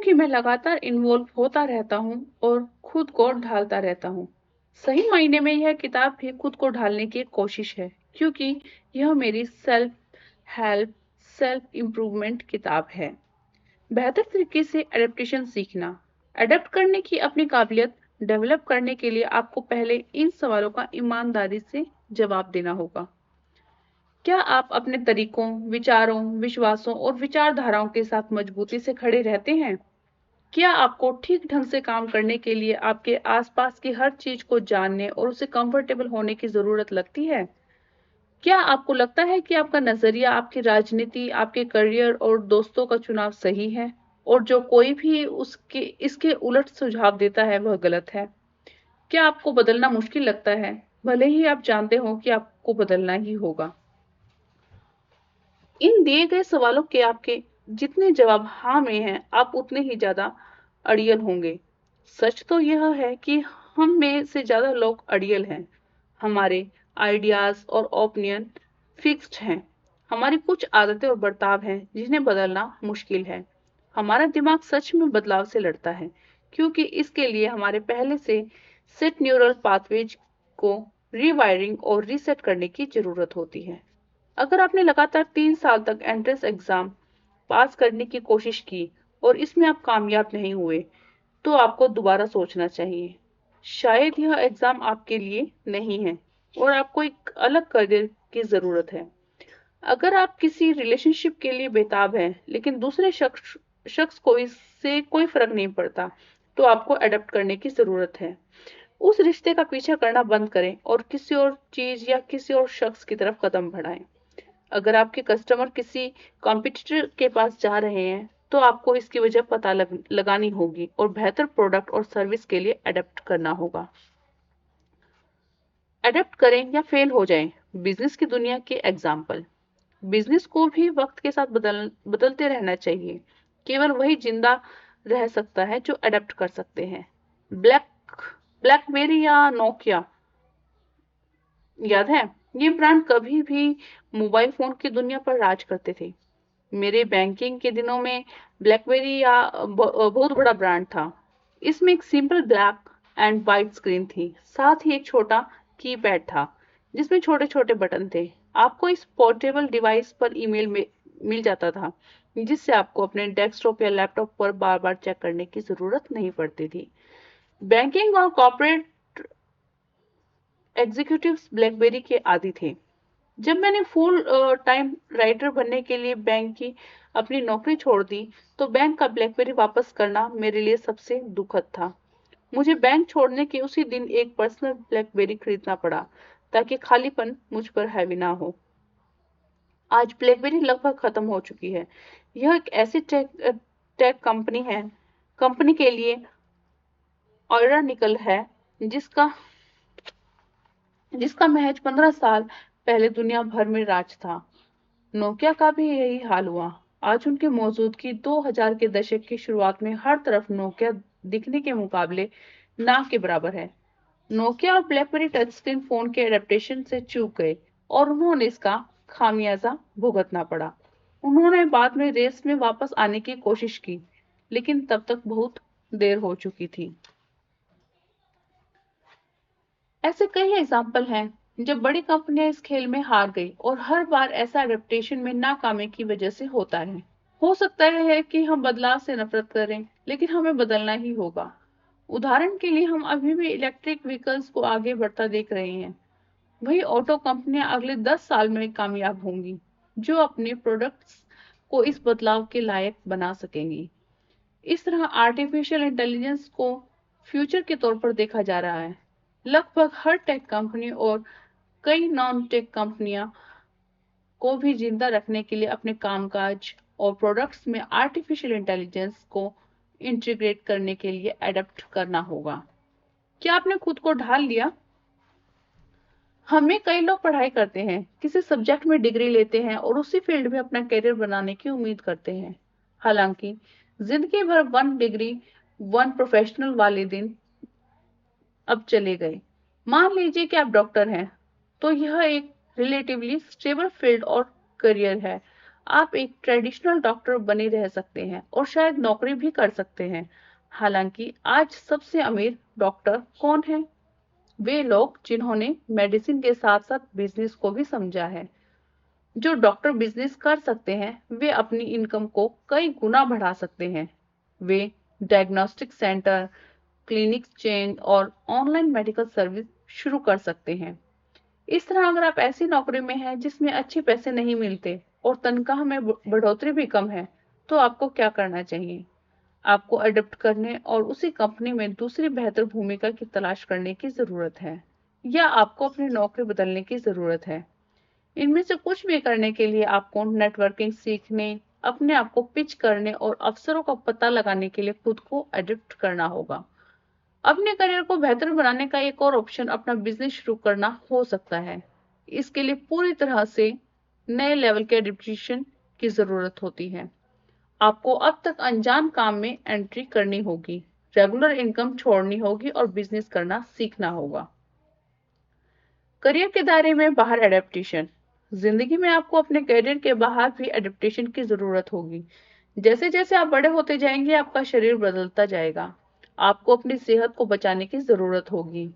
क्योंकि मैं लगातार इन्वॉल्व होता रहता हूँ और खुद को ढालता रहता हूँ। सही मायने में यह किताब भी खुद को ढालने की एक कोशिश है, क्योंकि यह मेरी सेल्फ हेल्प, सेल्फ इम्प्रूवमेंट किताब है। बेहतर तरीके से एडेप्टेशन सीखना। एडेप्ट करने की अपनी काबिलियत डेवलप करने के लिए आपको पहले इन सवालों का ईमानदारी से जवाब देना होगा। क्या आप अपने तरीकों, विचारों, विश्वासों और विचारधाराओं के साथ मजबूती से खड़े रहते हैं? क्या आपको ठीक ढंग से काम करने के लिए आपके आसपास की हर चीज को जानने और उससे कंफर्टेबल होने की जरूरत लगती है? क्या आपको लगता है कि आपका नजरिया, आपकी राजनीति, आपके करियर और दोस्तों का चुनाव सही है और जो कोई भी उसके इसके उलट सुझाव देता है वह गलत है? क्या आपको बदलना मुश्किल लगता है, भले ही आप जानते हो कि आपको बदलना ही होगा? इन दिए गए सवालों के आपके जितने जवाब हाँ में हैं, आप उतने ही ज्यादा अड़ियल होंगे। सच तो यह है कि हम में से ज्यादा लोग अड़ियल हैं। हमारे आइडियाज और ओपिनियन फिक्स्ड हैं। हमारी कुछ आदतें और बर्ताव हैं जिन्हें बदलना मुश्किल है। हमारा दिमाग सच में बदलाव से लड़ता है, क्योंकि इसके लिए हमारे पहले से सेट न्यूरल पाथवेज को रीवायरिंग और रीसेट करने की जरूरत होती है। अगर आपने लगातार 3 साल तक एंट्रेंस एग्जाम पास करने की कोशिश की और इसमें आप कामयाब नहीं हुए, तो आपको दोबारा सोचना चाहिए। शायद यह एग्जाम आपके लिए नहीं है और आपको एक अलग करियर की जरूरत है। अगर आप किसी रिलेशनशिप के लिए बेताब हैं, लेकिन दूसरे शख्स को इससे कोई फर्क नहीं पड़ता, तो आपको अडेप्ट करने की जरूरत है। उस रिश्ते का पीछा करना बंद करें और किसी और चीज या किसी और शख्स की तरफ कदम बढ़ाएं। अगर आपके कस्टमर किसी कॉम्पिटिटर के पास जा रहे हैं, तो आपको इसकी वजह पता लगानी होगी और बेहतर प्रोडक्ट और सर्विस के लिए अडेप्ट करना होगा। अडेप्ट करें या फेल हो जाएं, बिजनेस की दुनिया के एग्जाम्पल। बिजनेस को भी वक्त के साथ बदलते रहना चाहिए। केवल वही जिंदा रह सकता है जो अडेप्ट कर सकते हैं। ब्लैक ब्लैकबेरी या नोकिया, याद है? ये ब्रांड कभी भी मोबाइल फोन की दुनिया पर राज करते थे। मेरे बैंकिंग के दिनों में ब्लैकबेरी या बहुत बड़ा ब्रांड था। इसमें एक simple black and white screen थी, साथ ही एक छोटा कीपैड था जिसमें छोटे छोटे बटन थे। आपको इस पोर्टेबल डिवाइस पर ईमेल में मिल जाता था, जिससे आपको अपने डेस्कटॉप या लैपटॉप पर बार बार चेक करने की जरूरत नहीं पड़ती थी। बैंकिंग और कॉर्पोरेट एग्जीक्यूटिव्स ब्लैकबेरी के आदी थे। जब मैंने फुल टाइम राइटर बनने के लिए बैंक की अपनी नौकरी छोड़ दी, तो बैंक का ब्लैकबेरी वापस करना मेरे लिए सबसे दुखद था। मुझे बैंक छोड़ने के उसी दिन एक पर्सनल ब्लैकबेरी खरीदना पड़ा, ताकि खालीपन मुझ पर हावी ना हो। आज ब्लैकबेरी लगभग खत्म हो चुकी है। यह एक ऐसी टेक कंपनी के लिए ऑयरा निकल है, जिसका जिसका महज 15 साल पहले दुनिया भर में राज था। नोकिया का भी यही हाल हुआ। आज उनकी मौजूदगी 2000 के दशक की शुरुआत में हर तरफ नोकिया दिखने के मुकाबले ना के बराबर है। नोकिया और ब्लैकबेरी टच स्क्रीन फोन के एडेप्टेशन से चूक गए और उन्होंने इसका खामियाजा भुगतना पड़ा। उन्होंने बाद में रेस में वापस आने की कोशिश की, लेकिन तब तक बहुत देर हो चुकी थी। ऐसे कई एग्जाम्पल हैं जब बड़ी कंपनियां इस खेल में हार गई और हर बार ऐसा एडेप्टेशन में नाकामी की वजह से होता है। हो सकता है कि हम बदलाव से नफरत करें, लेकिन हमें बदलना ही होगा। उदाहरण के लिए हम अभी भी इलेक्ट्रिक व्हीकल्स को आगे बढ़ता देख रहे हैं। वही ऑटो कंपनियां अगले 10 साल में कामयाब होंगी, जो अपने प्रोडक्ट्स को इस बदलाव के लायक बना सकेंगी। इस तरह आर्टिफिशियल इंटेलिजेंस को फ्यूचर के तौर पर देखा जा रहा है। लगभग हर टेक कंपनी और कई नॉन टेक कंपनियां को भी जिंदा रखने के लिए अपने कामकाज और प्रोडक्ट्स में आर्टिफिशियल इंटेलिजेंस को इंटीग्रेट करने के लिए एडप्ट करना होगा। क्या आपने खुद को ढाल लिया? हमें कई लोग पढ़ाई करते हैं, किसी सब्जेक्ट में डिग्री लेते हैं और उसी फील्ड में अपना करियर बनाने की उम्मीद करते हैं। हालांकि जिंदगी भर वन डिग्री, वन प्रोफेशनल वाले दिन अब चले गए। मान लीजिए कि आप डॉक्टर हैं, तो यह एक रिलेटिवली स्टेबल फील्ड और करियर है। आप एक ट्रेडिशनल डॉक्टर बने रह सकते हैं और शायद नौकरी भी कर सकते हैं। हालांकि आज सबसे अमीर डॉक्टर कौन है? वे लोग जिन्होंने मेडिसिन के साथ साथ बिजनेस को भी समझा है। जो डॉक्टर बिजनेस कर सकते हैं वे अपनी इनकम को कई गुना बढ़ा सकते हैं। वे डायग्नोस्टिक सेंटर, क्लिनिक चेन और ऑनलाइन मेडिकल सर्विस शुरू कर सकते हैं। इस तरह अगर आप ऐसी नौकरी में हैं जिसमें अच्छे पैसे नहीं मिलते और तनख्वाह में बढ़ोतरी भी कम है, तो आपको क्या करना चाहिए? आपको अडॉप्ट करने और उसी कंपनी में दूसरी बेहतर भूमिका की तलाश करने की जरूरत है, या आपको अपनी नौकरी बदलने की जरूरत है। इनमें से कुछ भी करने के लिए आपको नेटवर्किंग सीखने, अपने आप को पिच करने और अवसरों का पता लगाने के लिए खुद को अडॉप्ट करना होगा। अपने करियर को बेहतर बनाने का एक और ऑप्शन अपना बिजनेस शुरू करना हो सकता है। इसके लिए पूरी तरह से नए लेवल के एडेप्टेशन की जरूरत होती है। आपको अब तक अनजान काम में एंट्री करनी होगी, रेगुलर इनकम छोड़नी होगी और बिजनेस करना सीखना होगा। करियर के दायरे में बाहर एडेप्टेशन। जिंदगी में आपको अपने करियर के बाहर भी एडेप्टेशन की जरूरत होगी। जैसे जैसे आप बड़े होते जाएंगे आपका शरीर बदलता जाएगा। आपको अपनी सेहत को बचाने की जरूरत होगी।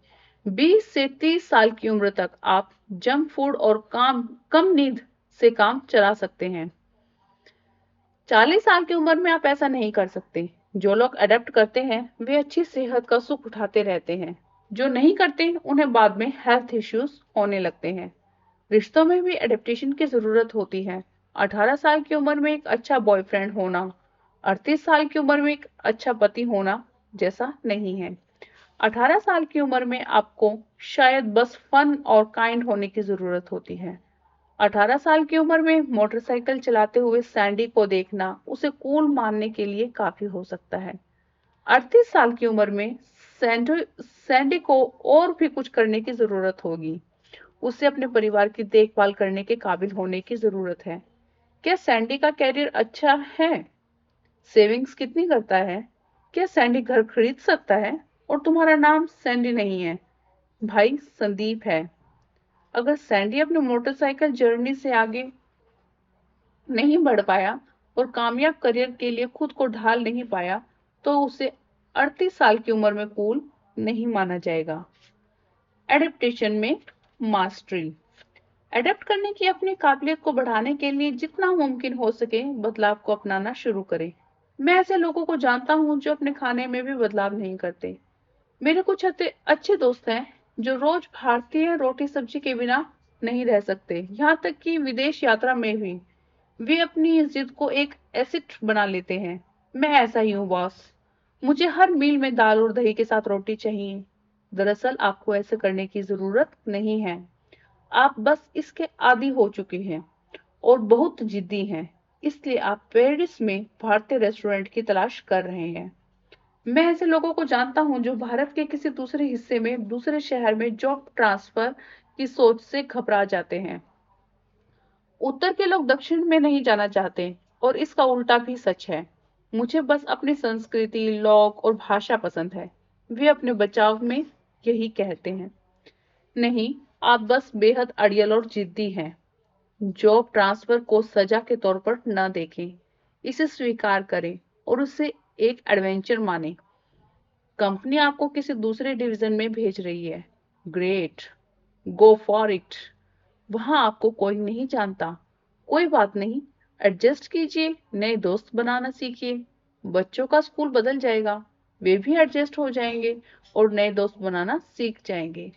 20 से 30 साल की उम्र तक आप जंक फूड और कम नींद से काम चला सकते हैं। 40 साल की उम्र में आप ऐसा नहीं कर सकते। जो लोग अडेप्ट करते हैं वे अच्छी सेहत का सुख उठाते रहते हैं। जो नहीं करते उन्हें बाद में हेल्थ इश्यूज होने लगते हैं। रिश्तों में भी एडेप्टेशन की जरूरत होती है। 18 साल की उम्र में एक अच्छा बॉयफ्रेंड होना 38 साल की उम्र में एक अच्छा पति होना जैसा नहीं है। 18 साल की उम्र में आपको शायद बस फन और काइंड होने की जरूरत होती है। 18 साल की उम्र में मोटरसाइकिल चलाते हुए सैंडी को देखना उसे कूल मानने के लिए काफी हो सकता है। 38 साल की उम्र में सैंडी को और भी कुछ करने की जरूरत होगी। उसे अपने परिवार की देखभाल करने के काबिल होने की जरूरत है। क्या सैंडी का कैरियर अच्छा है? सेविंग्स कितनी करता है? क्या सैंडी घर खरीद सकता है? और तुम्हारा नाम सैंडी नहीं है, भाई संदीप है। अगर सैंडी अपने मोटरसाइकिल जर्नी से आगे नहीं बढ़ पाया और कामयाब करियर के लिए खुद को ढाल नहीं पाया, तो उसे 38 साल की उम्र में कूल नहीं माना जाएगा। एडेप्टेशन में मास्टरी। अडेप्ट करने की अपनी काबिलियत को बढ़ाने के लिए जितना मुमकिन हो सके बदलाव को अपनाना शुरू करें। मैं ऐसे लोगों को जानता हूं जो अपने खाने में भी बदलाव नहीं करते। मेरे कुछ अच्छे दोस्त हैं जो रोज भारतीय रोटी सब्जी के बिना नहीं रह सकते, यहाँ तक कि विदेश यात्रा में भी वे अपनी इस जिद को एक एसिड बना लेते हैं। मैं ऐसा ही हूँ बॉस, मुझे हर मील में दाल और दही के साथ रोटी चाहिए। दरअसल आपको ऐसे करने की जरूरत नहीं है। आप बस इसके आदी हो चुके हैं और बहुत जिद्दी हैं, इसलिए आप पेरिस में भारतीय रेस्टोरेंट की तलाश कर रहे हैं। मैं ऐसे लोगों को जानता हूं जो भारत के किसी दूसरे हिस्से में दूसरे शहर में जॉब ट्रांसफर की सोच से घबरा जाते हैं। उत्तर के लोग दक्षिण में नहीं जाना चाहते और इसका उल्टा भी सच है। मुझे बस अपनी संस्कृति, लोग और भाषा पसंद है, वे अपने बचाव में यही कहते हैं। नहीं, आप बस बेहद अड़ियल और जिद्दी हैं। जॉब ट्रांसफर को सजा के तौर पर न देखें, इसे स्वीकार करें और उसे एक एडवेंचर मानें। कंपनी आपको किसी दूसरे डिवीजन में भेज रही है, ग्रेट, गो फॉर इट। वहां आपको कोई नहीं जानता, कोई बात नहीं, एडजस्ट कीजिए, नए दोस्त बनाना सीखिए। बच्चों का स्कूल बदल जाएगा, वे भी एडजस्ट हो जाएंगे और नए दोस्त बनाना सीख जाएंगे।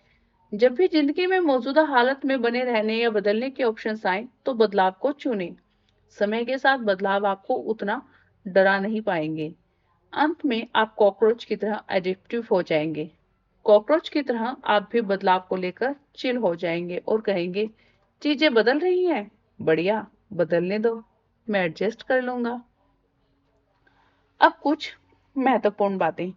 जब भी जिंदगी में मौजूदा हालत में बने रहने या बदलने के ऑप्शंस आए तो बदलाव को चुनें। समय के साथ बदलाव आपको उतना डरा नहीं पाएंगे। अंत में आप कॉकरोच की तरह एडिक्टिव हो जाएंगे। कॉकरोच की तरह आप भी बदलाव को लेकर चिल हो जाएंगे और कहेंगे, चीजें बदल रही हैं, बढ़िया, बदलने दो, मैं एडजस्ट कर लूंगा। अब कुछ महत्वपूर्ण बातें।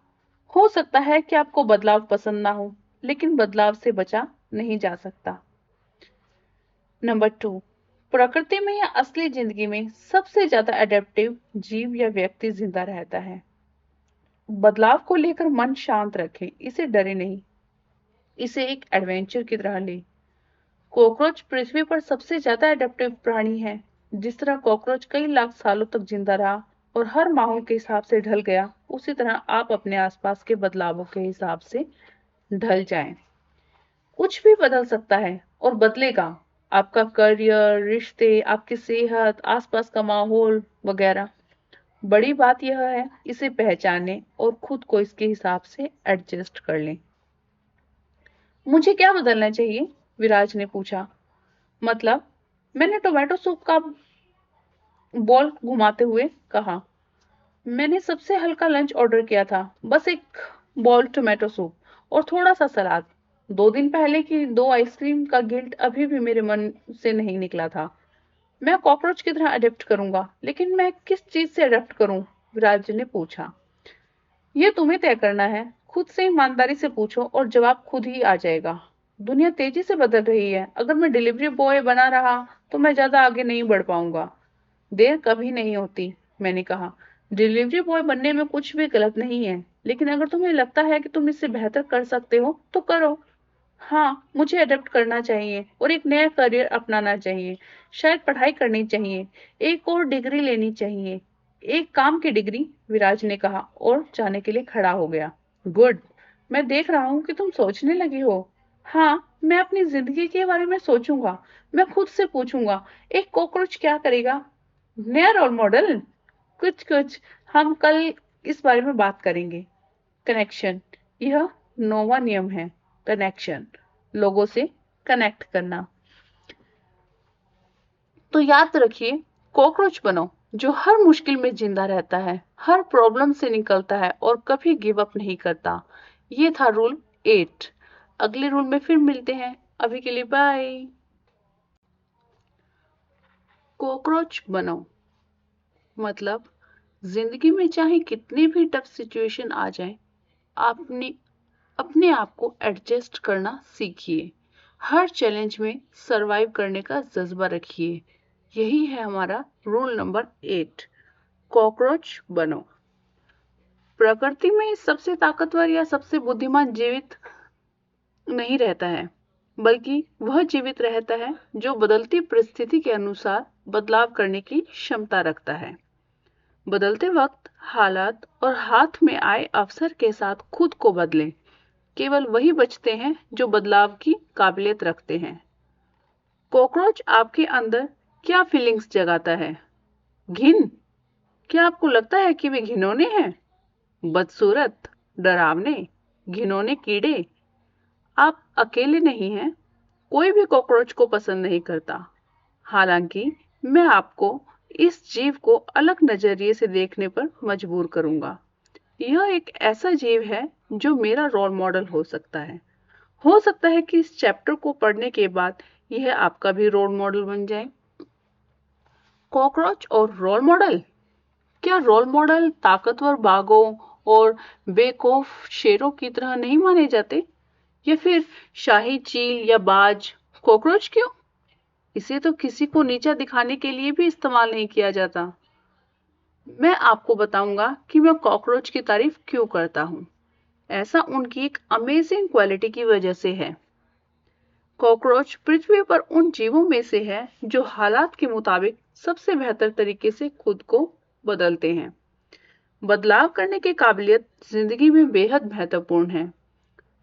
हो सकता है कि आपको बदलाव पसंद ना हो, लेकिन बदलाव से बचा नहीं जा सकता। नंबर 2, प्रकृति में या असली जिंदगी में सबसे ज्यादा अडेप्टिव जीव या व्यक्ति जिंदा रहता है। बदलाव को लेकर मन शांत रखें, इसे डरे नहीं, इसे एक एडवेंचर की तरह लें। कॉकरोच पृथ्वी पर सबसे ज्यादा अडेप्टिव प्राणी है। जिस तरह कॉकरोच कई लाख सालों तक जिंदा रहा और हर माहौल के हिसाब से ढल गया, उसी तरह आप अपने आसपास के बदलावों के हिसाब से ढल जाएं। कुछ भी बदल सकता है और बदलेगा। आपका करियर, रिश्ते, आपकी सेहत, आसपास का माहौल वगैरह। बड़ी बात यह है इसे पहचानें और खुद को इसके हिसाब से एडजस्ट कर लें। मुझे क्या बदलना चाहिए? विराज ने पूछा। मतलब? मैंने टोमेटो सूप का बॉल घुमाते हुए कहा। मैंने सबसे हल्का लंच ऑर्डर किया था, बस एक बॉल टोमेटो सूप और थोड़ा सा सलाद। 2 दिन पहले की 2 आइसक्रीम का गिल्ट अभी भी मेरे मन से नहीं निकला था। मैं कॉकरोच की तरह अडेप्ट करूंगा, लेकिन मैं किस चीज से अडेप्ट करूं? विराज ने पूछा। ये तुम्हें तय करना है। खुद से ईमानदारी से पूछो और जवाब खुद ही आ जाएगा। दुनिया तेजी से बदल रही है। अगर मैं डिलीवरी बॉय बना रहा तो मैं ज्यादा आगे नहीं बढ़ पाऊंगा। देर कभी नहीं होती, मैंने कहा। डिलीवरी बॉय बनने में कुछ भी गलत नहीं है, लेकिन अगर तुम्हें लगता है कि तुम इससे बेहतर कर सकते हो तो करो। हाँ, मुझे अडेप्ट करना चाहिए और एक नया करियर अपनाना चाहिए। शायद पढ़ाई करनी चाहिए, एक और डिग्री लेनी चाहिए। एक काम की डिग्री, विराज ने कहा और जाने के लिए खड़ा हो गया। गुड। मैं देख रहा हूँ कि तुम सोचने लगी हो। हाँ, मैं अपनी जिंदगी के बारे में सोचूंगा। मैं खुद से पूछूंगा, एक कॉकरोच क्या करेगा? नया रोल मॉडल? कुछ कुछ। हम कल इस बारे में बात करेंगे। कनेक्शन, यह नोवा नियम है। कनेक्शन, लोगों से कनेक्ट करना। तो याद रखिए, कॉकरोच बनो जो हर मुश्किल में जिंदा रहता है, हर प्रॉब्लम से निकलता है और कभी गिव अप नहीं करता। ये था रूल 8। अगले रूल में फिर मिलते हैं। अभी के लिए बाय। कॉकरोच बनो मतलब जिंदगी में चाहे कितनी भी टफ सिचुएशन आ जाए, आपने अपने आप को एडजस्ट करना सीखिए। हर चैलेंज में सरवाइव करने का जज्बा रखिए। यही है हमारा रूल नंबर 8। कॉकरोच बनो। प्रकृति में सबसे ताकतवर या सबसे बुद्धिमान जीवित नहीं रहता है, बल्कि वह जीवित रहता है जो बदलती परिस्थिति के अनुसार बदलाव करने की क्षमता रखता है। बदलते वक्त, हालात और हाथ में आए अवसर के साथ खुद को बदलें। केवल वही बचते हैं जो बदलाव की काबिलियत रखते हैं। कॉकरोच आपके अंदर क्या फीलिंग्स जगाता है? घिन? क्या आपको लगता है कि वे घिनौने हैं? बदसूरत, डरावने, घिनौने कीड़े? आप अकेले नहीं हैं। कोई भी कॉकरोच को पसंद नहीं करता। हालांकि मैं आपको इस जीव को अलग नजरिए से देखने पर मजबूर करूंगा। यह एक ऐसा जीव है जो मेरा रोल मॉडल हो सकता है। हो सकता है कि इस चैप्टर को पढ़ने के बाद यह आपका भी रोल मॉडल बन जाए। कॉकरोच और रोल मॉडल। क्या रोल मॉडल ताकतवर बाघों और बेखौफ शेरों की तरह नहीं माने जाते? या फिर शाही चील या बाज? कॉकरोच क्यों? इसे तो किसी को नीचा दिखाने के लिए भी इस्तेमाल नहीं किया जाता। मैं आपको बताऊंगा कि मैं कॉकरोच की तारीफ क्यों करता हूँ। ऐसा उनकी एक अमेजिंग क्वालिटी की वजह से है। कॉकरोच पृथ्वी पर उन जीवों में से है जो हालात के मुताबिक सबसे बेहतर तरीके से खुद को बदलते हैं। बदलाव करने की काबिलियत जिंदगी में बेहद महत्वपूर्ण है।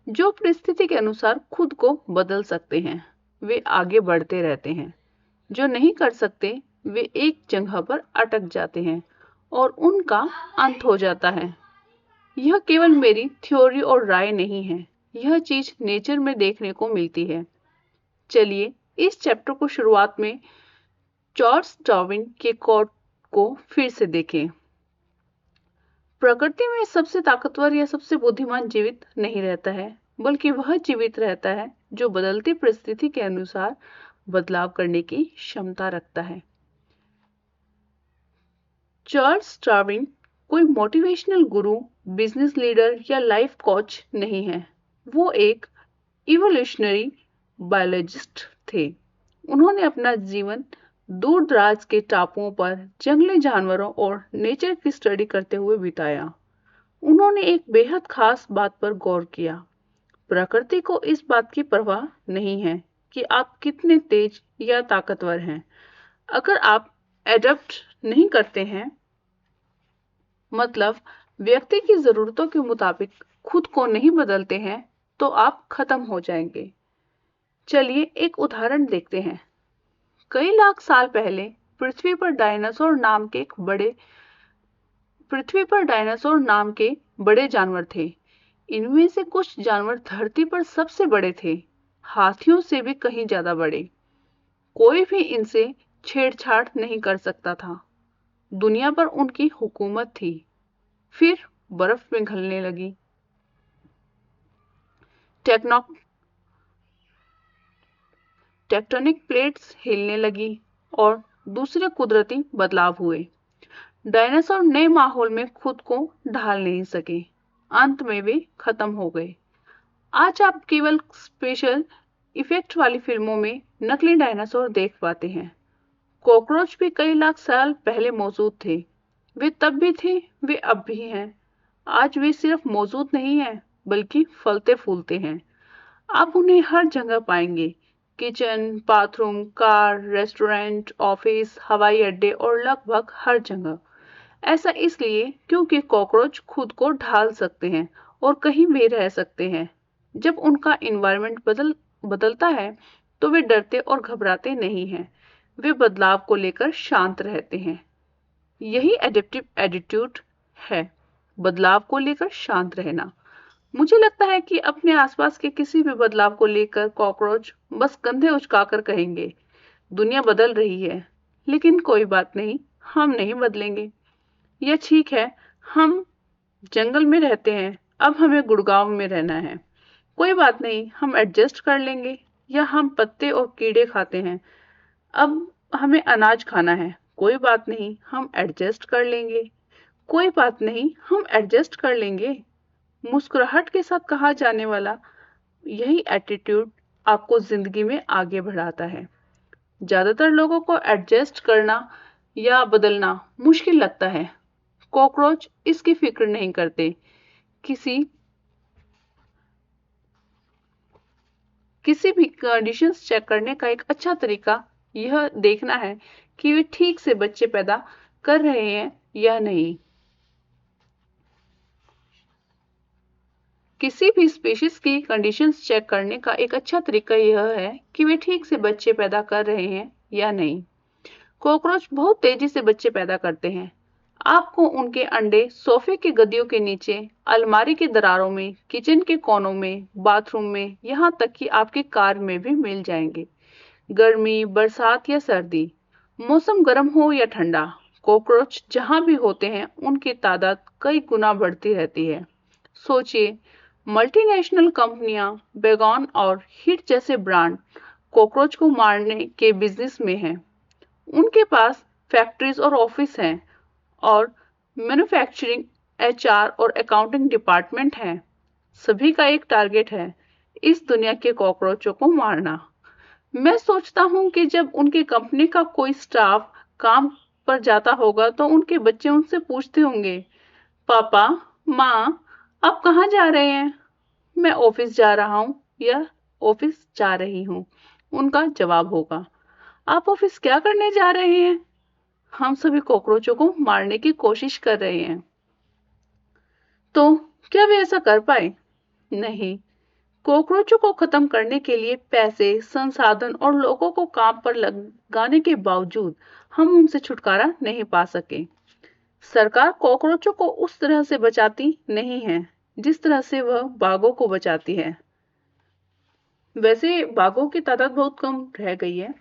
जो परिस्थिति के अनुसार खुद को बदल सकते हैं, वे आगे बढ़ते रहते हैं। जो नहीं कर सकते, वे एक जगह पर अटक जाते हैं और उनका अंत हो जाता है। यह केवल मेरी थ्योरी और राय नहीं है, यह चीज नेचर में देखने को मिलती है। चलिए इस चैप्टर को शुरुआत में चार्ल्स डार्विन के कोट को फिर से देखें। प्रकृति में सबसे ताकतवर या सबसे बुद्धिमान जीवित नहीं रहता है, बल्कि वह जीवित रहता है जो बदलती परिस्थिति के अनुसार बदलाव करने की क्षमता रखता है। चार्ल्स डार्विन कोई मोटिवेशनल गुरु, बिजनेस लीडर या लाइफ कोच नहीं है। वो एक इवोल्यूशनरी बायोलॉजिस्ट थे। उन्होंने अपना जीवन दूर दराज के टापुओं पर जंगली जानवरों और नेचर की स्टडी करते हुए बिताया। उन्होंने एक बेहद खास बात पर गौर किया। प्रकृति को इस बात की परवाह नहीं है कि आप कितने तेज या ताकतवर हैं। अगर आप एडप्ट नहीं करते हैं, मतलब व्यक्ति की जरूरतों के मुताबिक खुद को नहीं बदलते हैं, तो आप खत्म हो जाएंगे। चलिए एक उदाहरण देखते हैं। कई लाख साल पहले पृथ्वी पर डायनासोर नाम के बड़े जानवर थे। इनमें से कुछ जानवर धरती पर सबसे बड़े थे, हाथियों से भी कहीं ज्यादा बड़े। कोई भी इनसे छेड़छाड़ नहीं कर सकता था। दुनिया पर उनकी हुकूमत थी। फिर बर्फ पिघलने लगी, टेक्टोनिक प्लेट्स हिलने लगी और दूसरे कुदरती बदलाव हुए। डायनासोर नए माहौल में खुद को ढाल नहीं सके। अंत में वे खत्म हो गए। आज आप केवल स्पेशल इफेक्ट वाली फिल्मों में नकली डायनासोर देख पाते हैं। कॉकरोच भी कई लाख साल पहले मौजूद थे। वे तब भी थे, वे अब भी हैं। आज वे सिर्फ मौजूद नहीं हैं, बल्कि फलते फूलते हैं। आप उन्हें हर जगह पाएंगे। Kitchen, bathroom, car, restaurant, office, हवाई अड्डे और लगभग हर जगह। ऐसा इसलिए क्योंकि कॉकरोच खुद को ढाल सकते हैं और कहीं भी रह सकते हैं। जब उनका इन्वायरमेंट बदलता है तो वे डरते और घबराते नहीं हैं। वे बदलाव को लेकर शांत रहते हैं। यही एडेप्टिव एटीट्यूड है, बदलाव को लेकर शांत रहना। मुझे लगता है कि अपने आसपास के किसी भी बदलाव को लेकर कॉकरोच बस कंधे उचकाकर कहेंगे, दुनिया बदल रही है, लेकिन कोई बात नहीं, हम नहीं बदलेंगे। यह ठीक है, हम जंगल में रहते हैं, अब हमें गुड़गांव में रहना है। कोई बात नहीं, हम एडजस्ट कर लेंगे। या हम पत्ते और कीड़े खाते हैं, अब हमें अनाज खाना है। कोई बात नहीं, हम एडजस्ट कर लेंगे। कोई बात नहीं, हम एडजस्ट कर लेंगे। मुस्कुराहट के साथ कहा जाने वाला यही एटीट्यूड आपको जिंदगी में आगे बढ़ाता है। ज्यादातर लोगों को एडजस्ट करना या बदलना मुश्किल लगता है। कॉकरोच इसकी फिक्र नहीं करते। किसी भी कंडीशंस चेक करने का एक अच्छा तरीका यह देखना है कि वे ठीक से बच्चे पैदा कर रहे हैं या नहीं। किसी भी स्पीशीज की कंडीशंस चेक करने का एक अच्छा तरीका यह है कि वे ठीक से बच्चे पैदा कर रहे हैं या नहीं। कॉकरोच बहुत तेजी से बच्चे पैदा करते हैं। आपको उनके अंडे सोफे के गद्दियों के नीचे, अलमारी की दरारों में, किचन के कोनों में, बाथरूम में, यहाँ तक कि आपकी कार में भी मिल जाएंगे। गर्मी, बरसात या सर्दी, मौसम गर्म हो या ठंडा, कॉकरोच जहां भी होते हैं उनकी तादाद कई गुना बढ़ती रहती है। सोचिए, मल्टीनेशनल कंपनियां बेगॉन और हिट जैसे ब्रांड कॉकरोच को मारने के बिजनेस में हैं। उनके पास फैक्ट्रीज और ऑफिस हैं और मैन्युफैक्चरिंग, एचआर और अकाउंटिंग डिपार्टमेंट हैं। सभी का एक टारगेट है, इस दुनिया के कॉकरोचों को मारना। मैं सोचता हूँ कि जब उनकी कंपनी का कोई स्टाफ काम पर जाता होगा तो उनके बच्चे उनसे पूछते होंगे, पापा, माँ, आप कहाँ जा रहे हैं? मैं ऑफिस जा रहा हूँ या ऑफिस जा रही हूँ। उनका जवाब होगा, आप ऑफिस क्या करने जा रहे हैं? हम सभी कॉकरोचों को मारने की कोशिश कर रहे हैं। तो क्या वे ऐसा कर पाए? नहीं। कॉकरोचों को खत्म करने के लिए पैसे, संसाधन और लोगों को काम पर लगाने के बावजूद हम उनसे छुटकारा नहीं पा सके। सरकार कॉकरोचों को उस तरह से बचाती नहीं है जिस तरह से वह बाघों को बचाती है। वैसे बाघों की तादाद बहुत कम रह गई है।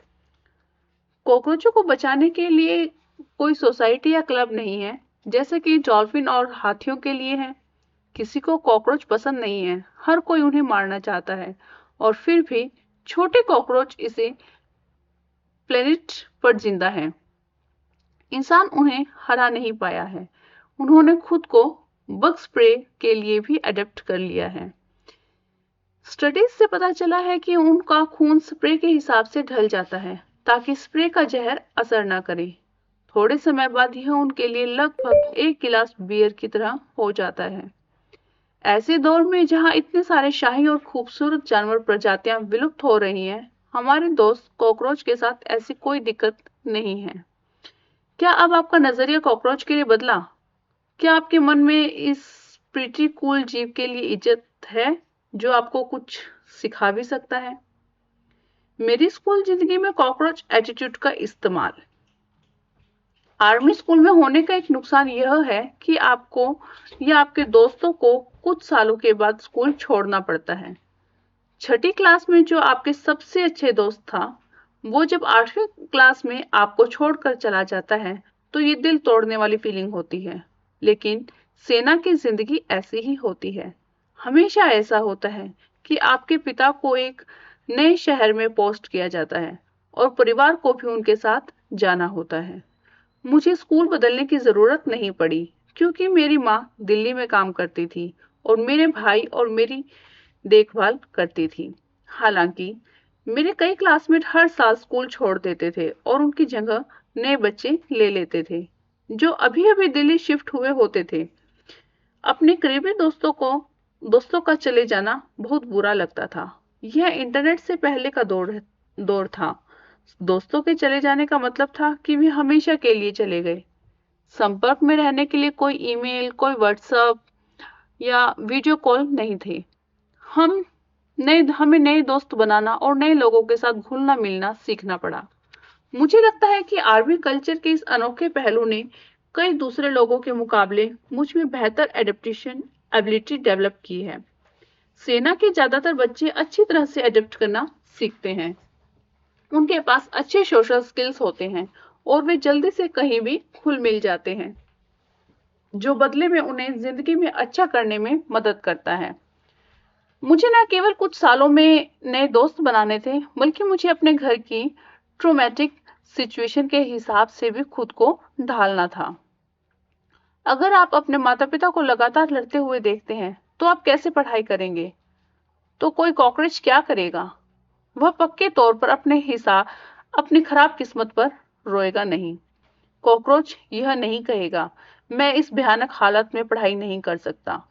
कॉकरोचों को बचाने के लिए कोई सोसाइटी या क्लब नहीं है, जैसे कि डॉल्फिन और हाथियों के लिए है। किसी को कॉकरोच पसंद नहीं है, हर कोई उन्हें मारना चाहता है, और फिर भी छोटे कॉकरोच इसे प्लेनेट पर जिंदा हैं। इंसान उन्हें हरा नहीं पाया है। उन्होंने खुद को बग स्प्रे के लिए भी अडेप्ट कर लिया है। स्टडीज से पता चला है कि उनका खून स्प्रे के हिसाब से ढल जाता है ताकि स्प्रे का जहर असर न करे। थोड़े समय बाद यह उनके लिए लगभग एक गिलास बियर की तरह हो जाता है। ऐसे दौर में जहां इतने सारे शाही और खूबसूरत जानवर प्रजातियां विलुप्त हो रही हैं, हमारे दोस्त कॉकरोच के साथ ऐसी कोई दिक्कत नहीं है। क्या अब आपका नजरिया कॉकरोच के लिए बदला? क्या आपके मन में इस प्रीटी कूल जीव के लिए इज्जत है जो आपको कुछ सिखा भी सकता है? मेरी स्कूल जिंदगी में कॉकरोच एटीट्यूड का इस्तेमाल। आर्मी स्कूल में होने का एक नुकसान यह है कि आपको या आपके दोस्तों को कुछ सालों के बाद स्कूल छोड़ना पड़ता है। छठी क्लास में जो आपके सबसे अच्छे दोस्त था, वो जब 8वीं क्लास में आपको छोड़कर चला जाता है, तो ये दिल तोड़ने वाली फीलिंग होती है। लेकिन सेना की जिंदगी ऐसी ही होती है। हमेशा ऐसा होता है कि आपके पिता को एक नए शहर में पोस्ट किया जाता है और परिवार को भी उनके साथ जाना होता है। मुझे स्कूल बदलने की जरूरत नहीं पड़ी क्योंकि मेरी माँ दिल्ली में काम करती थी और मेरे भाई और मेरी देखभाल करती थी। हालांकि मेरे कई क्लासमेट हर साल स्कूल छोड़ देते थे और उनकी जगह नए बच्चे ले लेते थे जो अभी अभी दिल्ली शिफ्ट हुए होते थे। अपने करीबी दोस्तों का चले जाना बहुत बुरा लगता था। यह इंटरनेट से पहले का दौर था। दोस्तों के चले जाने का मतलब था कि वे हमेशा के लिए चले गए। संपर्क में रहने के लिए कोई ईमेल, कोई व्हाट्सएप या वीडियो कॉल नहीं थे। हमें नए दोस्त बनाना और नए लोगों के साथ घुलना मिलना सीखना पड़ा। मुझे लगता है कि आर्मी कल्चर के इस अनोखे पहलू ने कई दूसरे लोगों के मुकाबले मुझ में बेहतर एडेप्टेशन एबिलिटी डेवलप की है। सेना के ज्यादातर बच्चे अच्छी तरह से एडेप्ट करना सीखते हैं। उनके पास अच्छे सोशल स्किल्स होते हैं और वे जल्दी से कहीं भी घुल मिल जाते हैं, जो बदले में उन्हें जिंदगी में अच्छा करने में मदद करता है। मुझे न केवल कुछ सालों में नए दोस्त बनाने थे, बल्कि मुझे अपने घर की ट्रोमैटिक सिचुएशन के हिसाब से भी खुद को ढालना था। अगर आप अपने माता पिता को लगातार लड़ते हुए देखते हैं, तो आप कैसे पढ़ाई करेंगे? तो कोई कॉकरोच क्या करेगा? वह पक्के तौर पर अपनी खराब किस्मत पर रोएगा नहीं। कॉकरोच यह नहीं कहेगा, मैं इस भयानक हालत में पढ़ाई नहीं कर सकता,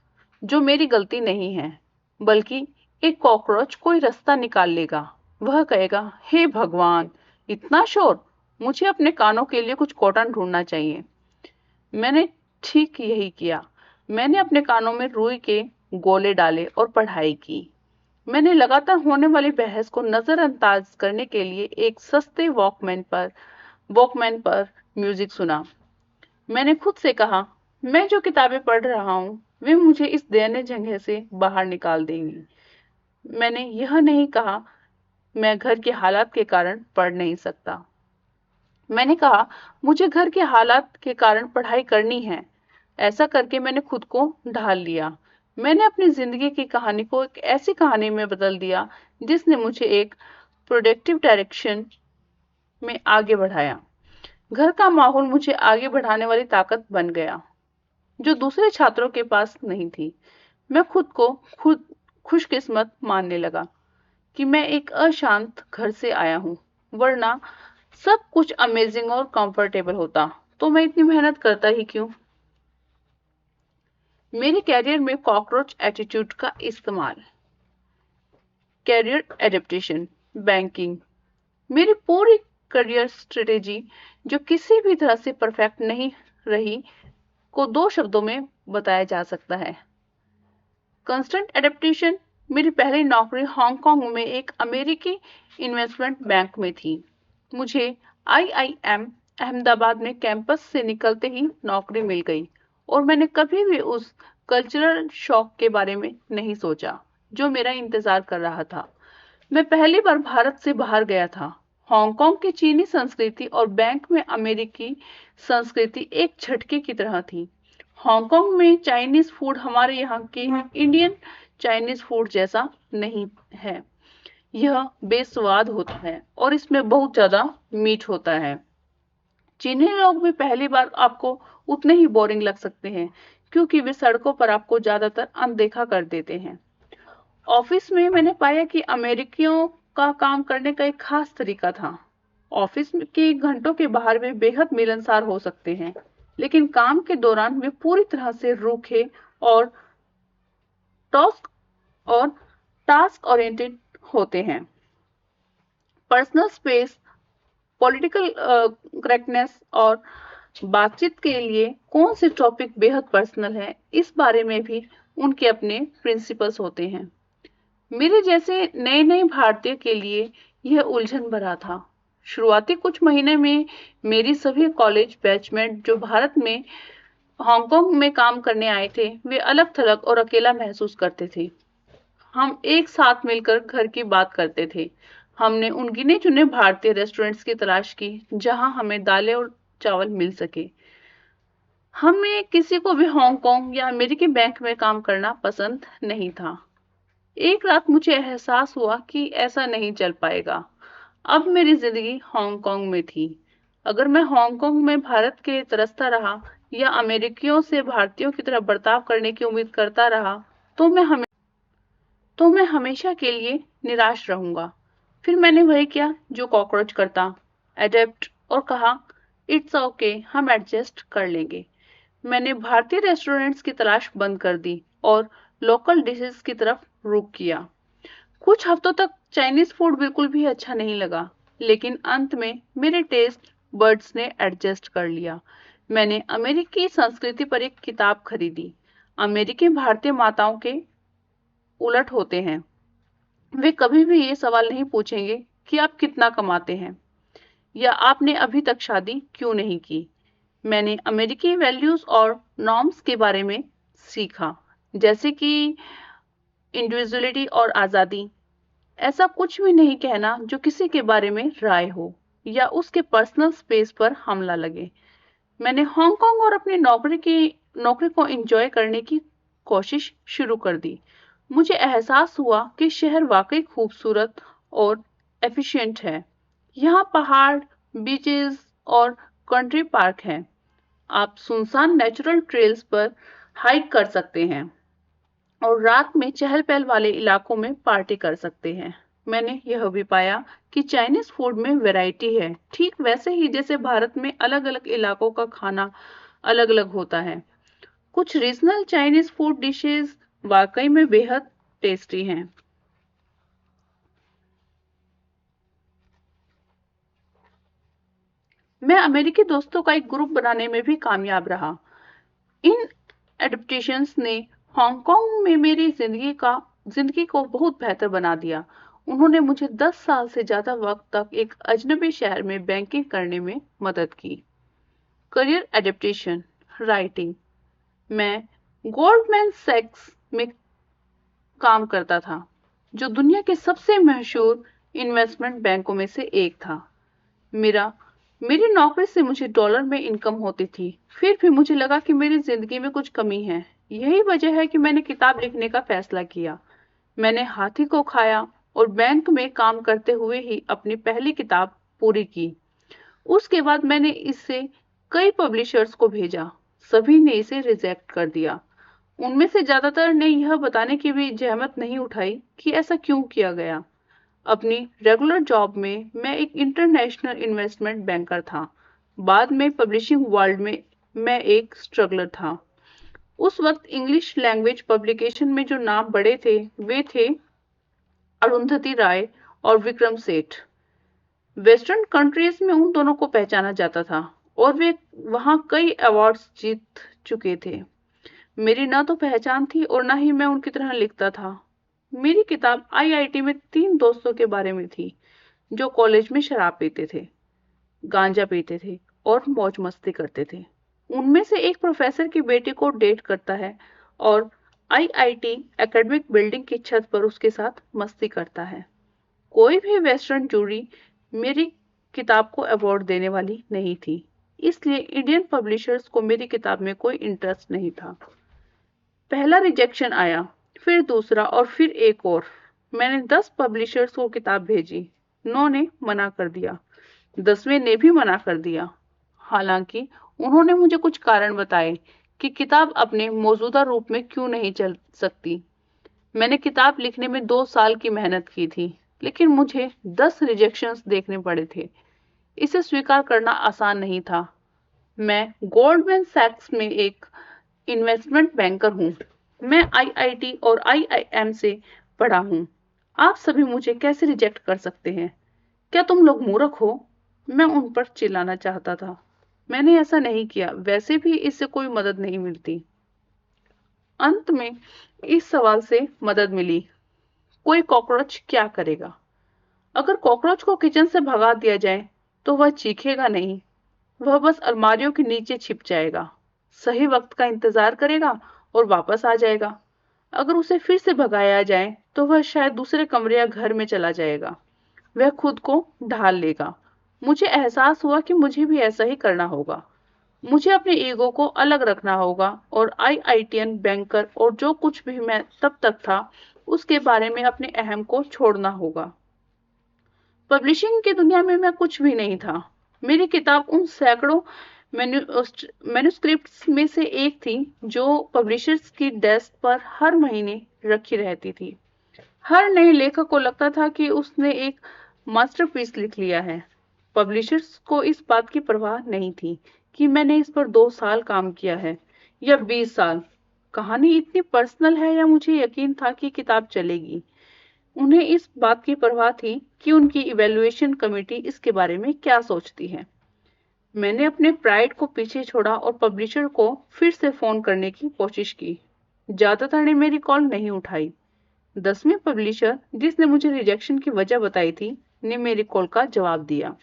जो मेरी गलती नहीं है। बल्कि एक कॉकरोच कोई रास्ता निकाल लेगा। वह कहेगा, हे भगवान, इतना शोर! मुझे अपने कानों के लिए कुछ कॉटन ढूंढना चाहिए। मैंने ठीक यही किया। मैंने अपने कानों में रुई के गोले डाले और पढ़ाई की। मैंने लगातार होने वाली बहस को नजरअंदाज करने के लिए एक सस्ते वॉकमैन पर म्यूजिक सुना। मैंने खुद से कहा, मैं जो किताबें पढ़ रहा हूँ वे मुझे इस दयनीय जगह से बाहर निकाल देंगी। मैंने यह नहीं कहा मैं घर के हालात के कारण पढ़ नहीं सकता। मैंने कहा मुझे घर के हालात के कारण पढ़ाई करनी है। ऐसा करके मैंने खुद को ढाल लिया। मैंने अपनी जिंदगी की कहानी को एक ऐसी कहानी में बदल दिया जिसने मुझे एक प्रोडक्टिव डायरेक्शन में आगे बढ़ाया। घर का माहौल मुझे आगे बढ़ाने वाली ताकत बन गया, जो दूसरे छात्रों के पास नहीं थी। मैं खुद खुशकिस्मत मानने लगा कि मैं एक अशांत घर से आया हूँ, वरना सब कुछ अमेजिंग और कंफर्टेबल होता तो मैं इतनी मेहनत करता ही क्यों? मेरे कैरियर में कॉकरोच एटीट्यूड का इस्तेमाल। Career adaptation, banking. मेरी पूरी करियर स्ट्रेटेजी, जो किसी भी तरह से परफेक्ट नहीं रही, को 2 शब्दों में बताया जा सकता है। Constant adaptation. मेरी पहली नौकरी हांगकांग में एक अमेरिकी इन्वेस्टमेंट बैंक में थी। मुझे आईआईएम अहमदाबाद में कैंपस से निकलते ही नौकरी मिल गई और मैंने कभी भी उस कल्चरल शॉक के बारे में नहीं सोचा जो मेरा इंतजार कर रहा था। मैं पहली बार भारत से बाहर गया था। हांगकांग की चीनी संस्कृति और बैंक में अमेरिकी संस्कृति एक झटके की तरह थी। हांगकांग में चाइनीज फूड हमारे यहाँ के इंडियन चाइनीज फूड जैसा नहीं है। यह बेस्वाद होता है और इसमें बहुत ज्यादा मीठ होता है। चीनी लोग भी पहली बार आपको उतने ही बोरिंग लग सकते हैं, क्योंकि वे सड़कों पर आपको ज्यादातर अनदेखा कर देते हैं। ऑफिस में मैंने पाया कि अमेरिकियों का काम करने का एक खास तरीका था। ऑफिस के घंटों के बाहर वे बेहद मिलनसार हो सकते हैं, लेकिन काम के दौरान वे पूरी तरह से रूखे और टास्क और टास्क ओरिएंटेड होते हैं। पर्सनल स्पेस, पॉलिटिकल करेक्टनेस और बातचीत के लिए कौन से टॉपिक बेहद पर्सनल है, इस बारे में भी उनके अपने प्रिंसिपल्स होते हैं। मेरे जैसे नए नए भारतीय के लिए यह उलझन भरा था। शुरुआती कुछ महीने में मेरी सभी कॉलेज बैचमेट जो भारत में हांगकांग में काम करने आए थे, वे अलग थलग और अकेला महसूस करते थे। हम एक साथ मिलकर घर की बात करते थे। हमने उन गिने चुने भारतीय रेस्टोरेंट्स की तलाश की जहां हमें दालें और चावल मिल सके। हमें किसी को भी हांगकांग या अमेरिकी बैंक में काम करना पसंद नहीं था। एक रात मुझे एहसास हुआ कि ऐसा नहीं चल पाएगा। अब मेरी जिंदगी हांगकांग में थी। अगर मैं हांगकांग में भारत के लिए तरसता रहा या अमेरिकियों से भारतीयों की तरह बर्ताव करने की उम्मीद करता रहा, तो मैं हमेशा के लिए निराश रहूंगा। फिर मैंने वही किया जो कॉकरोच करता, अडेप्ट, और कहा इट्स ओके, हम एडजस्ट कर लेंगे। मैंने भारतीय रेस्टोरेंट्स की तलाश बंद कर दी और लोकल डिशेस की तरफ रुख किया। कुछ हफ्तों तक चाइनीज फूड बिल्कुल भी अच्छा नहीं लगा, लेकिन अंत में मेरे टेस्ट बर्ड्स ने एडजस्ट कर लिया। मैंने अमेरिकी संस्कृति पर एक किताब खरीदी। अमेरिकी भारतीय माताओं के उलट होते हैं। वे कभी भी ये सवाल नहीं पूछेंगे कि आप कितना कमाते हैं या आपने अभी तक शादी क्यों नहीं की। मैंने अमेरिकी वैल्यूज और नॉर्म्स के बारे में सीखा, जैसे कि इंडिविजुअलिटी और आज़ादी। ऐसा कुछ भी नहीं कहना जो किसी के बारे में राय हो या उसके पर्सनल स्पेस पर हमला लगे। मैंने हांगकांग और अपनी नौकरी को एंजॉय करने की कोशिश शुरू कर दी। मुझे एहसास हुआ कि शहर वाकई खूबसूरत और एफिशिएंट है। यहाँ पहाड़, बीचेस और कंट्री पार्क हैं। आप सुनसान नेचुरल ट्रेल्स पर हाइक कर सकते हैं और रात में चहल पहल वाले इलाकों में पार्टी कर सकते हैं। मैंने यह भी पाया कि चाइनीज फूड में वैरायटी है, ठीक वैसे ही जैसे भारत में अलग अलग इलाकों का खाना अलग अलग होता है। कुछ रीजनल चाइनीज फूड डिशेस वाकई में बेहद टेस्टी हैं। मैं अमेरिकी दोस्तों का एक ग्रुप बनाने में भी कामयाब रहा। इन एडेप्टेशंस ने हांगकांग में मेरी जिंदगी को बहुत बेहतर बना दिया। उन्होंने मुझे 10 साल से ज्यादा वक्त तक एक अजनबी शहर में बैंकिंग करने में मदद की। Career adaptation, writing. मैं गोल्डमैन सैक्स में काम करता था, जो दुनिया के सबसे मशहूर इन्वेस्टमेंट बैंकों में से एक था। मेरा मेरी नौकरी से मुझे डॉलर में इनकम होती थी, फिर भी मुझे लगा कि मेरी जिंदगी में कुछ कमी है। यही वजह है कि मैंने किताब लिखने का फैसला किया। मैंने हाथी को खाया और बैंक में काम करते हुए ही अपनी पहली किताब पूरी की। उसके बाद मैंने इसे कई पब्लिशर्स को भेजा। सभी ने इसे रिजेक्ट कर दिया। उनमें से ज्यादातर ने यह बताने की भी जहमत नहीं उठाई कि ऐसा क्यों किया गया। अपनी रेगुलर जॉब में मैं एक इंटरनेशनल इन्वेस्टमेंट बैंकर था। बाद में पब्लिशिंग वर्ल्ड में मैं एक स्ट्रगलर था। उस वक्त इंग्लिश लैंग्वेज पब्लिकेशन में जो नाम बड़े थे, वे थे अरुंधति राय और विक्रम सेठ। वेस्टर्न कंट्रीज में उन दोनों को पहचाना जाता था और वे वहां कई अवार्ड्स जीत चुके थे। मेरी ना तो पहचान थी और ना ही मैं उनकी तरह लिखता था। मेरी किताब आईआईटी में 3 दोस्तों के बारे में थी जो कॉलेज में शराब पीते थे, गांजा पीते थे और मौज मस्ती करते थे। उनमें से एक प्रोफेसर की बेटी को डेट करता है और आईआईटी एकेडमिक बिल्डिंग की छत पर उसके साथ मस्ती करता है। कोई भी वेस्टर्न जूरी मेरी किताब को अवार्ड देने वाली नहीं थी, इसलिए इंडियन पब्लिशर्स को मेरी किताब में कोई इंटरेस्ट नहीं था। पहला रिजेक्शन आया, फिर दूसरा और फिर एक और। मैंने 10 पब्लिशर्स को किताब भेजी, 9 ने मना कर दिया, 10वें ने भी मना कर दिया। हालांकि उन्होंने मुझे कुछ कारण बताए कि किताब अपने मौजूदा रूप में क्यों नहीं चल सकती। मैंने किताब लिखने में 2 साल की मेहनत की थी, लेकिन मुझे 10 रिजेक्शंस देखने पड़े थे। इसे स्वीकार करना आसान नहीं था। मैं गोल्डमैन सैक्स में एक इन्वेस्टमेंट बैंकर हूँ। मैं आईआईटी और आईआईएम से पढ़ा हूँ। आप सभी मुझे कैसे रिजेक्ट कर सकते हैं? क्या तुम लोग मूर्ख हो? मैं उन पर चिल्लाना चाहता था। मैंने ऐसा नहीं किया, वैसे भी इससे कोई मदद नहीं मिलती। अंत में इस सवाल से मदद मिली, कोई कॉकरोच क्या करेगा? अगर कॉकरोच को किचन से भगा दिया जाए तो वह चीखेगा नहीं, वह बस अलमारियों के नीचे छिप जाएगा, सही वक्त का इंतजार करेगा और वापस आ जाएगा। अगर उसे फिर से भगाया जाए तो वह शायद दूसरे कमरे या घर में चला जाएगा, वह खुद को ढाल लेगा। मुझे एहसास हुआ कि मुझे भी ऐसा ही करना होगा। मुझे अपने ईगो को अलग रखना होगा और आईआईटीएन बैंकर और जो कुछ भी मैं तब तक था उसके बारे में अपने अहम को छोड़ना होगा। पब्लिशिंग की दुनिया में मैं कुछ भी नहीं था। मेरी किताब उन सैकड़ों मैन्युस्क्रिप्ट्स में से एक थी जो पब्लिशर्स की डेस्क पर हर महीने रखी रहती थी। हर नए लेखक को लगता था कि उसने एक मास्टरपीस लिख लिया है। पब्लिशर्स को इस बात की परवाह नहीं थी कि मैंने इस पर 2 साल काम किया है या 20 साल। कहानी इतनी पर्सनल है या मुझे यकीन था कि किताब चलेगी। उन्हें इस बात की परवाह थी कि उनकी इवैल्यूएशन कमेटी इसके बारे में क्या सोचती है। मैंने अपने प्राइड को पीछे छोड़ा और पब्लिशर को फिर से फोन करने की कोशिश की। ज्यादातर ने मेरी कॉल नहीं उठाई। 10वें पब्लिशर, जिसने मुझे रिजेक्शन की वजह बताई थी, ने मेरी कॉल का जवाब दिया।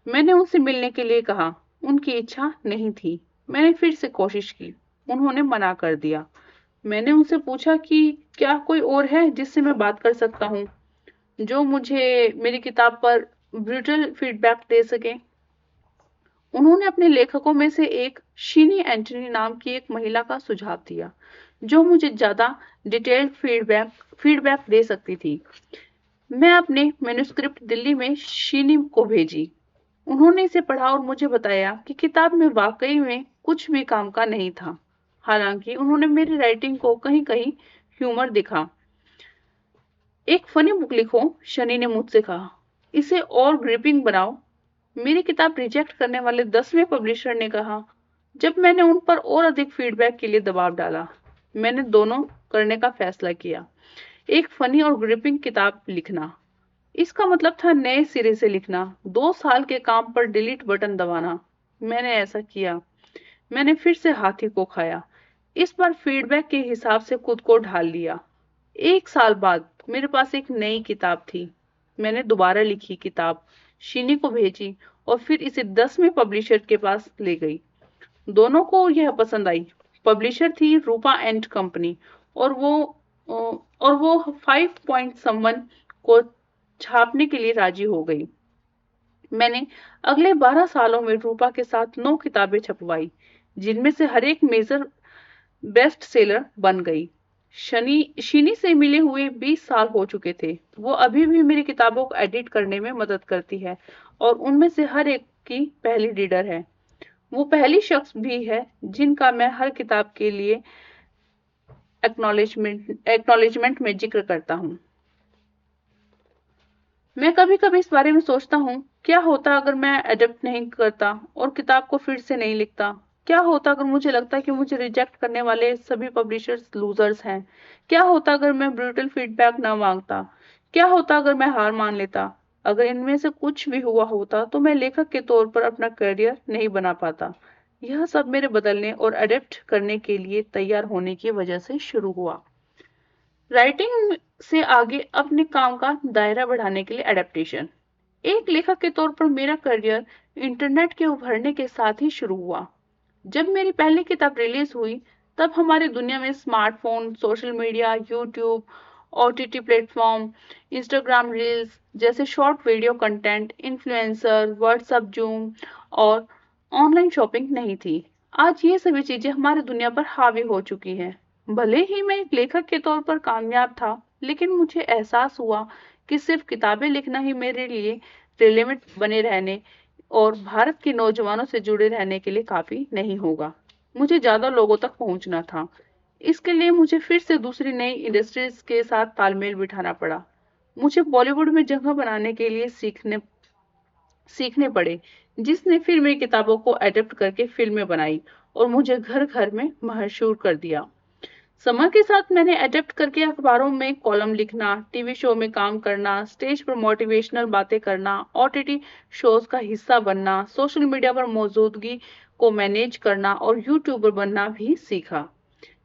मैंने उनसे मिलने के लिए कहा, उनकी इच्छा नहीं थी। मैंने फिर से कोशिश की, उन्होंने मना कर दिया। मैंने उनसे पूछा कि क्या कोई और है जिससे मैं बात कर सकता हूँ, जो मुझे मेरी किताब पर ब्रूटल फीडबैक दे सके। उन्होंने अपने लेखकों में से एक शीनी एंटनी नाम की एक महिला का सुझाव दिया, जो मुझे ज्यादा डिटेल्ड फीडबैक दे सकती थी। मैं अपने मैन्युस्क्रिप्ट दिल्ली में शीनी को भेजी। उन्होंने इसे पढ़ा और मुझे बताया कि किताब में वाकई में कुछ भी काम का नहीं था। हालांकि उन्होंने मेरी राइटिंग को कहीं कहीं ह्यूमर दिखा। एक फनी बुक लिखो, शनि ने मुझसे कहा, इसे और ग्रिपिंग बनाओ। मेरी किताब रिजेक्ट करने वाले 10वें पब्लिशर ने कहा। जब मैंने उन पर और अधिक फीडबैक के लिए दबाव डाला, मैंने दोनों करने का फैसला किया। एक फनी और ग्रिपिंग किताब लिखना, इसका मतलब था नए सिरे से लिखना, 2 साल के काम पर डिलीट बटन दबाना। मैंने ऐसा किया। मैंने फिर से हाथी को खाया, इस बार फीडबैक के हिसाब से खुद को ढाल लिया। 1 साल बाद मेरे पास एक नई किताब थी। मैंने दोबारा लिखी किताब शीनी को भेजी और फिर इसे 10वें पब्लिशर के पास ले गई। दोनों को यह पसंद आई। पब्लिशर थी रूपा एंड कंपनी, और वो 5 पॉइंट समवन को छापने के लिए राजी हो गई। मैंने अगले 12 सालों में रूपा के साथ 9 किताबें छपवाई, जिनमें से हर एक मेजर बेस्ट सेलर बन गई। शीनी से मिले हुए 20 साल हो चुके थे। वो अभी भी मेरी किताबों को एडिट करने में मदद करती है और उनमें से हर एक की पहली रीडर है। वो पहली शख्स भी है जिनका मैं हर किताब के लिए एक्नॉलेजमेंट में जिक्र करता हूँ। मैं कभी कभी इस बारे में सोचता हूँ, क्या होता अगर मैं एडेप्ट नहीं करता और किताब को फिर से नहीं लिखता? क्या होता अगर मुझे लगता कि मुझे रिजेक्ट करने वाले सभी पब्लिशर्स लूजर्स हैं? क्या होता अगर मैं ब्रूटल फीडबैक ना मांगता? क्या होता अगर मैं हार मान लेता? अगर इनमें से कुछ भी हुआ होता तो मैं लेखक के तौर पर अपना करियर नहीं बना पाता। यह सब मेरे बदलने और अडेप्ट करने के लिए तैयार होने की वजह से शुरू हुआ। राइटिंग से आगे अपने काम का दायरा बढ़ाने के लिए एडेप्टेशन। एक लेखक के तौर पर मेरा करियर इंटरनेट के उभरने के साथ ही शुरू हुआ। जब मेरी पहली किताब रिलीज हुई, तब हमारी दुनिया में smartphone, social media, YouTube, OTT platform, Instagram reels जैसे short video content, influencer, WhatsApp, Zoom और ऑनलाइन शॉपिंग नहीं थी। आज ये सभी चीजें हमारी दुनिया पर हावी हो चुकी हैं। भले ही मैं एक लेखक के तौर पर कामयाब था, लेकिन मुझे एहसास हुआ कि सिर्फ किताबें लिखना ही मेरे लिए रिलेवेंट बने रहने और भारत के नौजवानों से जुड़े रहने के लिए काफी नहीं होगा। मुझे ज्यादा लोगों तक पहुंचना था। इसके लिए मुझे फिर से दूसरी नई इंडस्ट्रीज के साथ तालमेल बिठाना पड़ा। मुझे बॉलीवुड में जगह बनाने के लिए सीखने पड़े, जिसने फिर मेरी किताबों को एडेप्ट करके फिल्में बनाई और मुझे घर घर में मशहूर कर दिया। समय के साथ मैंने अडेप्ट करके अखबारों में कॉलम लिखना, टीवी शो में काम करना, स्टेज पर मोटिवेशनल बातें करना, ओटीटी शोज का हिस्सा बनना, सोशल मीडिया पर मौजूदगी को मैनेज करना और यूट्यूबर बनना भी सीखा।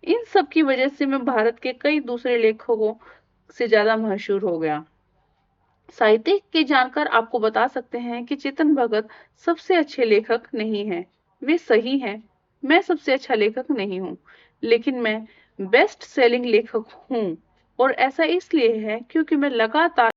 इन सब की वजह से मैं भारत के कई दूसरे लेखकों से ज्यादा मशहूर हो गया। साहित्य के जानकार आपको बता सकते हैं कि चेतन भगत सबसे अच्छे लेखक नहीं हैं। वे सही हैं, मैं सबसे अच्छा लेखक नहीं हूँ, लेकिन मैं बेस्ट सेलिंग लेखक हूँ। और ऐसा इसलिए है क्योंकि मैं लगातार